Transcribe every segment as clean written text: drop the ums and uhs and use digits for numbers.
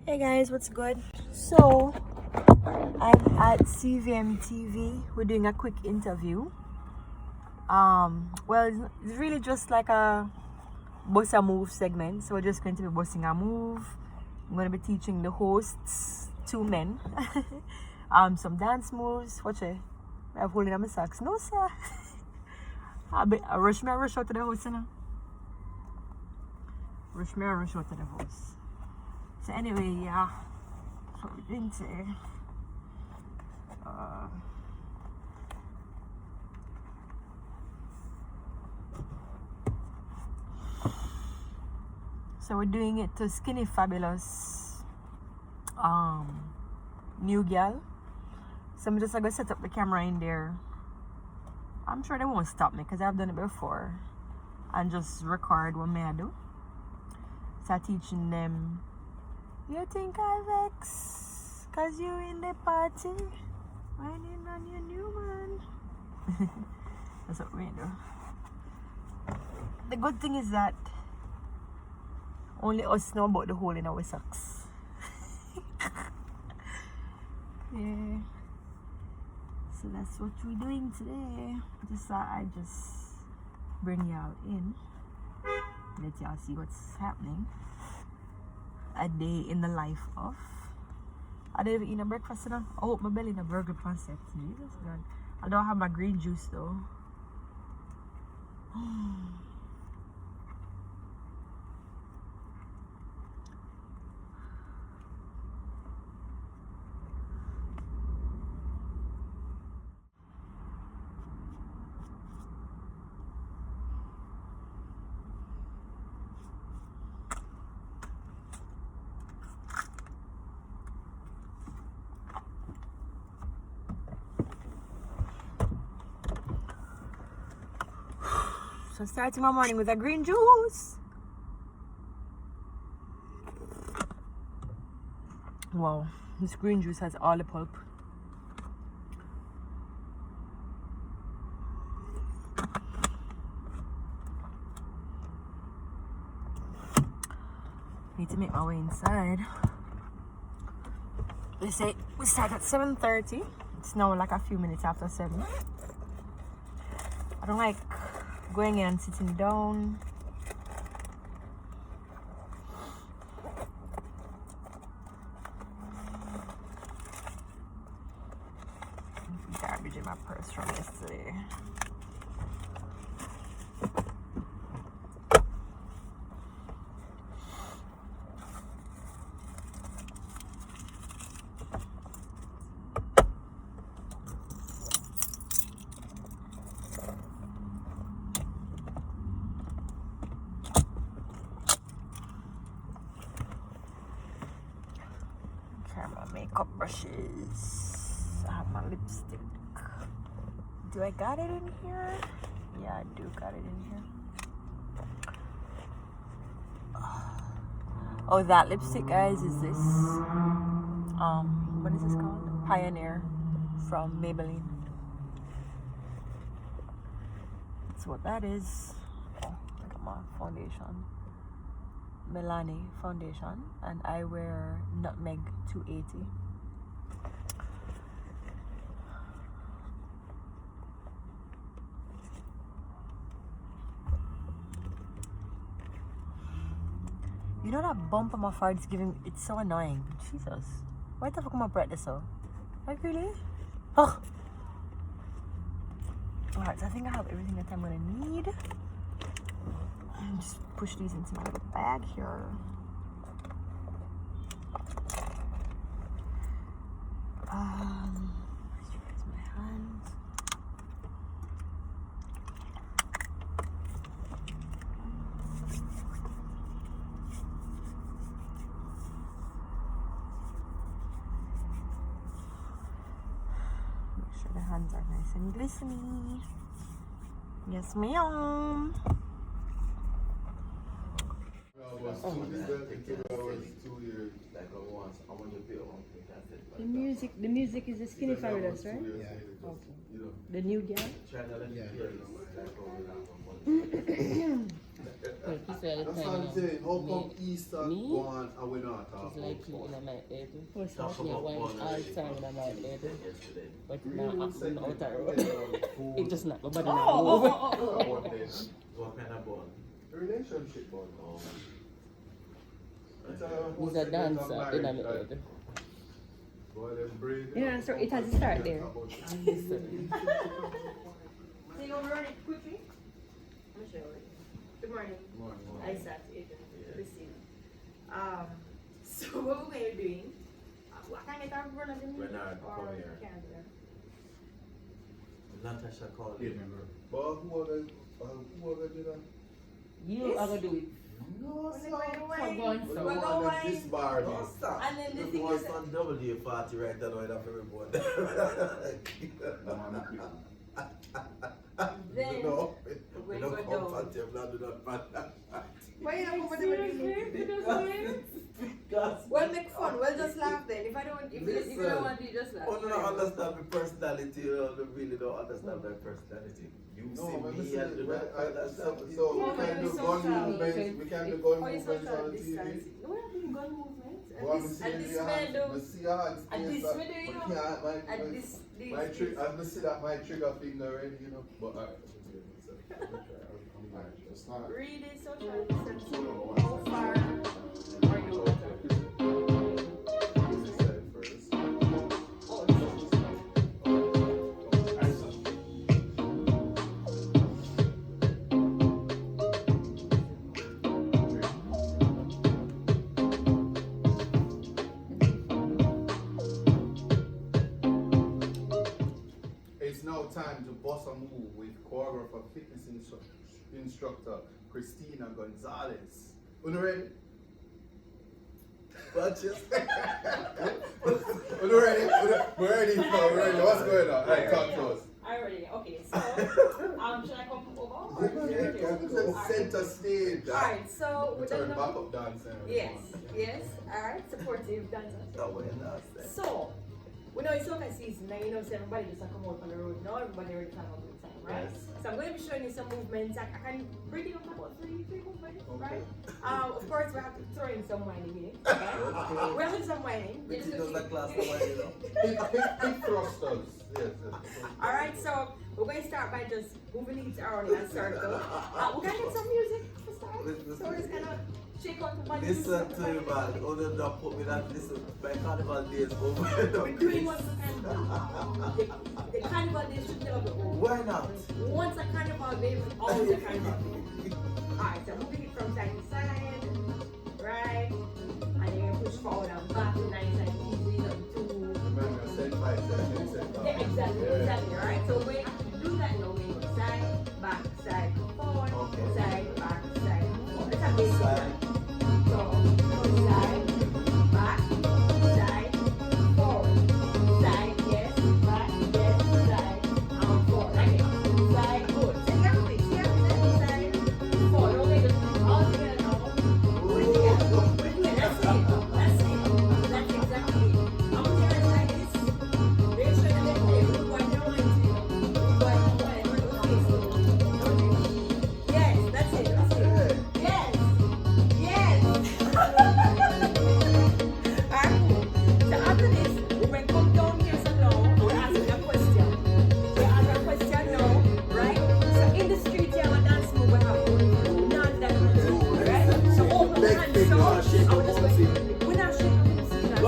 Hey guys, what's good? So, I'm at CVM TV. We're doing a quick interview. Well, it's really just like a boss a move segment. So we're just going to be bossing a move. I'm going to be teaching the hosts, two men, some dance moves. Watch it. I'm holding on my socks. No, sir. I rush out to the host, you know. Rush out to the host. So anyway, yeah. That's what we're doing today. So we're doing it to Skinny Fabulous new girl. So I'm just gonna set up the camera in there. I'm sure they won't stop me because I've done it before. And just record what may I do. Start teaching them. You think I vex cause you in the party whining on your new man. That's what we do. The good thing is that only us know about the hole in our socks. Yeah. So that's what we're doing today. Just thought I'd just bring y'all in. Let y'all see what's happening. A day in the life of. I didn't even eat a breakfast, you know. I hope my belly in a burger concept. Jesus God. I don't have my green juice though. So starting my morning with a green juice. Wow, this green juice has all the pulp. Need to make my way inside. They say we start at 7:30. It's now like a few minutes after 7. I don't like going in and sitting down. Garbage in my purse from yesterday. My makeup brushes. I have my lipstick. Do I got it in here? Yeah, I do got it in here. Oh, that lipstick, guys, is this what is this called? Pioneer from Maybelline. That's what that is. Oh, look at my foundation. Milani foundation, and I wear Nutmeg 280. You know that bump on my forehead is giving, it's so annoying. Jesus, why the fuck am I bright this so? Like really? Oh. Alright, so I think I have everything that I'm gonna need. Just push these into my bag here. Here's my hands. Make sure the hands are nice and glistening. Yes, ma'am. The music is the Skinny Fabulous, right? Yeah. Okay. The new girl? Yeah. He said That's what I'm saying. How come Easter go on and we not talk it's like you in my head. What's that? Yeah, why all the time in my head. But now I'm out of road. It just not my body now. What kind of bond? Relationship bond. He's a dancer in my head. Yeah, so it has to start there. So you want to run it quickly? I'm sure. Good morning. Isat, Adrian, Christina. So what we're doing? What can I get our run of the meeting? Come here. Natasha called you. But who are do that? You are going to do it. No, We're sir. going We're to going this bar. No, stop. And then the Look thing what's is- on W40 right there, right after report. Then No, we're we don't going come down. at them, not do not bad. Why you not comfortable with me? Because Well, make fun. Well, just laugh then. If you don't want to, just laugh. oh, no, understand my personality, you know, they really don't understand my personality. You No, see but me listen, and do not understand me. so Yeah, we can do but gun social movements. We can do gun Or you movements social on TV. distancing. No, we're not doing gun movements. Well, At this man, I see your hands. At this yes, window, you but know. can't, At this, I see that my trigger finger already, you know. But alright, let's start. Read it, social distancing. How far are you with that? Oh, It's now time to boss a move with choreographer, fitness instructor Christina Gonzalez. You ready? But just You ready? We're ready. We're ready. What's going on? Hey, talk to us. already. Okay, so should I come over? Or Center stage. Alright, so We we're turn done back now. up dancing. Yes, alright, supportive dancer. that way, that's So, we know it's soccer season, now you know, so everybody just come out on the road. Now everybody already can have a good time, right? Yes. So I'm going to be showing you some movements. I can break it up about three movements, Okay. right? Of course, we have to throw in some whining in it, okay? We have to do some whining. Which is just like last time, you know. Hip thrusters. Yes. Alright, so we're going to start by just moving it around in a circle. We're going to get some music to start. So we're just going to shake out the body. Listen to me, man. Other than put me that, listen, my carnival days over. We're doing what's the carnival. The carnival days should never be over. Why not? Once a carnival day, it's always a carnival day. Alright, so moving it from side to side, right? And then you push forward and back, nice and easy, not too. Remember, set by set. Yeah, exactly, right? So we have to do that now. We go side, back, forward, Okay. side, back, forward. Let's have this Side. So, side, back, side, forward. Side, yes, back, yes, side, and forward. Right here. Side, good. So you have to wait. Side, forward. Don't make it all together now. Put it together. Put it together. That's it. That's exactly it. I'm going to do it like this. Make sure that they look what they want to do. Look what they want to do. Yes, that's it. Yes. Yes. Alright, cool. So after this, we come down here, so now we're asking a question. So you ask a question now, right? So in the street here, our dance move we have not that much, right? So open your hands, so I was just going, we're not shaking the scene, so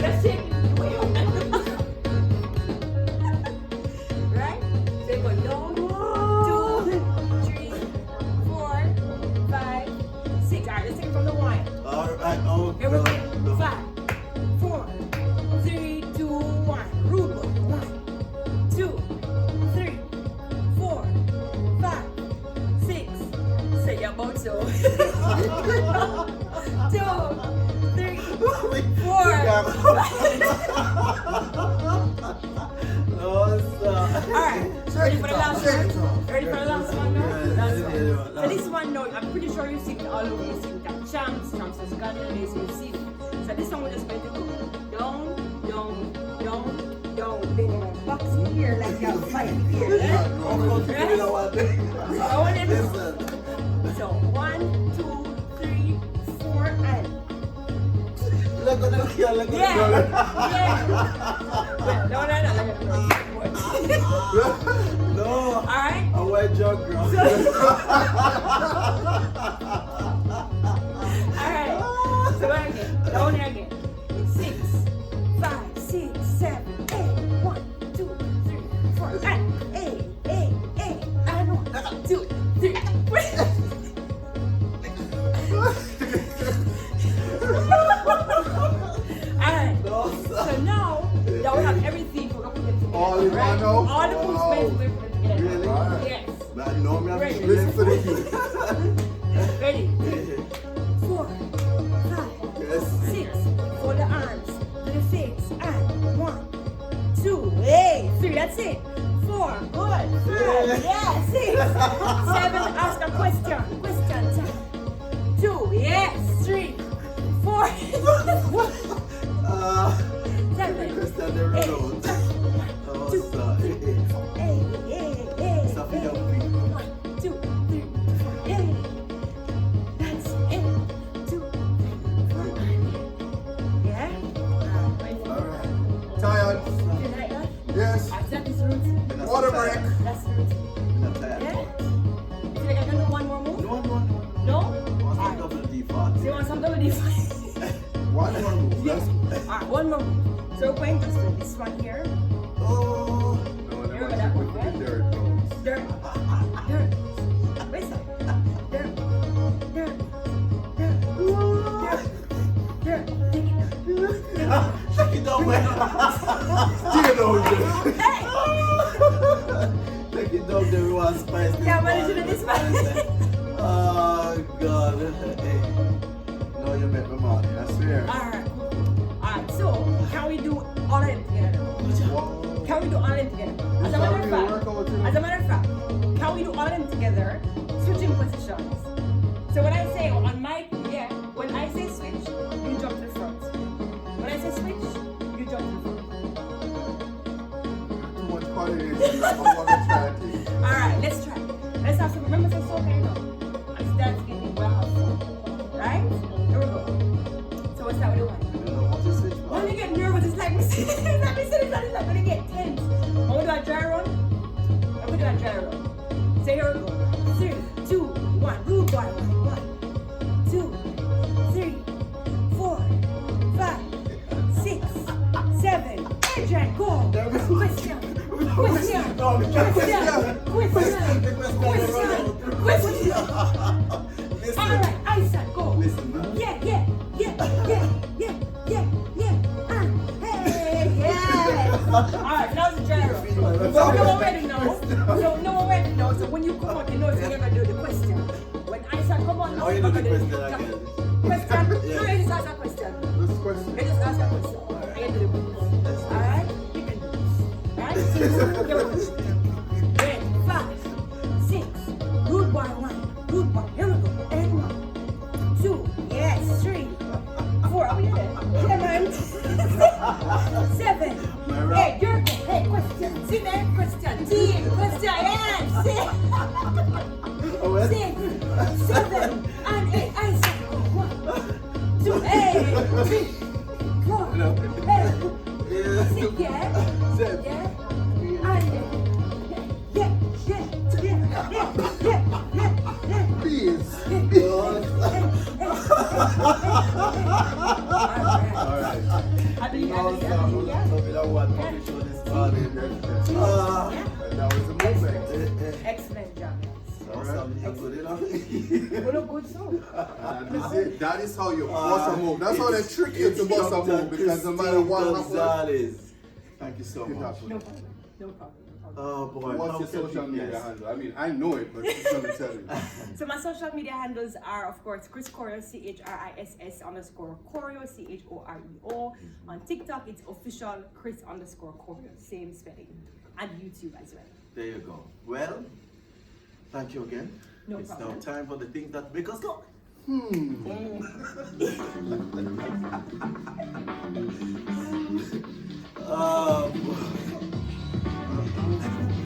let's shake it. Right? So you go down, 2, 3, 4, 5, 6. Alright, let's take it from the one. Alright, oh, Here we go. 5, 4, 3, 2, 1. Rubo. 1, 2, 3, 4, 5, 6. Say your about so. 2, 3, 4. no, stop. Alright, ready for the last one? Ready for the last one now? Yeah, Last yeah, one. yeah. So this one now, I'm pretty sure you've seen it all over. You've seen that champs is Ghana, you've seen it. So this one we're just going to go down, then you're going to box in here like you're fighting here. I'm going to give it a one day. I want it. Listen. Yeah. No. Alright? A white jug, girl. Alright. So again. Down here again. 6, 5, 6, 7, 8. 1, 2, 3, 4. And 8. And 1, 2, 3, 4. Alright. No, So now that we have everything, we're gonna put them together. All in one right? now? All the food Wow. space we're putting together. Really? Alright. Yes. man, no, me have Ready. to Listen to the cue. Ready? 4, 5, Yes. 6 for the arms, to the face, and 1, 2, hey, 3, that's it. 4, good, 5, yeah, 6, 7, ask a question time. 2, yes, 3, 4, 7, Christian, they run out. Oh, sorry. 8, Stop it up, please. 1, 2, 3, 4, 8. That's it. 2, 3, 4. Yeah? Alright. Tired? You like that? Yes. That is routine. Water break. That's routine. Not tired. Yeah? You feel like I can do one more move? No. No? What's Alright. the double D-part? So you want some double D? One more move. Yes. Let's go. Alright, one more move. So we're going just to this one here. Oh. No, Remember never that check one, with right? the dirt goes. Dirt. Wait a second. Dirt. Take it down. Take it down, man. Dig it over there. Hey! Take it down, there we want spice. Yeah, I'm managing this one. Oh, God. Hey. No, you make me mad, I swear. Alright. Alright, so can we do all of them together? Whoa. Can we do all of them together? As a matter of fact, can we do all of them together, switching positions? So when I say on my, yeah, when I say switch, you jump to the front. When I say switch, you jump to the front. Too much coordination. I'm gonna try it. Alright, let's try. Let's have some, remember some soul kind of. And start getting well have fun. Right? Here we go. So what's that with the one? You know what is it, When man? you get nervous, it's like me saying, it's like when you get tense. I'm gonna do a dry run. I'm gonna do a dry run. So here we go. 3, 2, 1. Rude boy. 1, 2, 3, 4, 5, 6, 7, 8. Adrian, go. Question. Alright, Isat, go. Listen, man. Yeah. Hey, yeah. Alright, now it's a gyro. So no one ready now. So when you come out, you know you're gonna do the question. When I said come on, Oh, you do the question again. Question? Yeah. No, you just ask a question. This question. You just ask a question. I can do the quiz. Alright? You can do this. Alright? So here we go. Ready? 5, 6. Good boy, 1. Good boy. Here we go. And 1, 2. Yes. 3, 4. Are we there? Yeah, man. 7, 8. You're good. Hey, question. See there? Question. Team. Question. Yes. 6, 7, and 8. I said 1, 2, 3, 4, 6. Yeah. Yeah. And Please. Alright. I believe No, yeah. that one puppy show this morning. Ah. And that was a movement. Excellent job. Awesome, you good, you know? We look good so. That is how you bust a move. That's how they trick you to bust a move, because no matter what happens, Gonzalez. Thank you so it much. happens. No problem. No problem. Oh boy, What's how your can social we media guess? handle? I mean, I know it, but she's gonna tell you. So my social media handles are, of course, Chris Choreo, CHRISS_Choreo, CHoreo. On TikTok, it's official Chris_Choreo, same spelling, and YouTube as well. There you go. Well, thank you again. No It's problem. now time for the things that make us go. Oh, boy.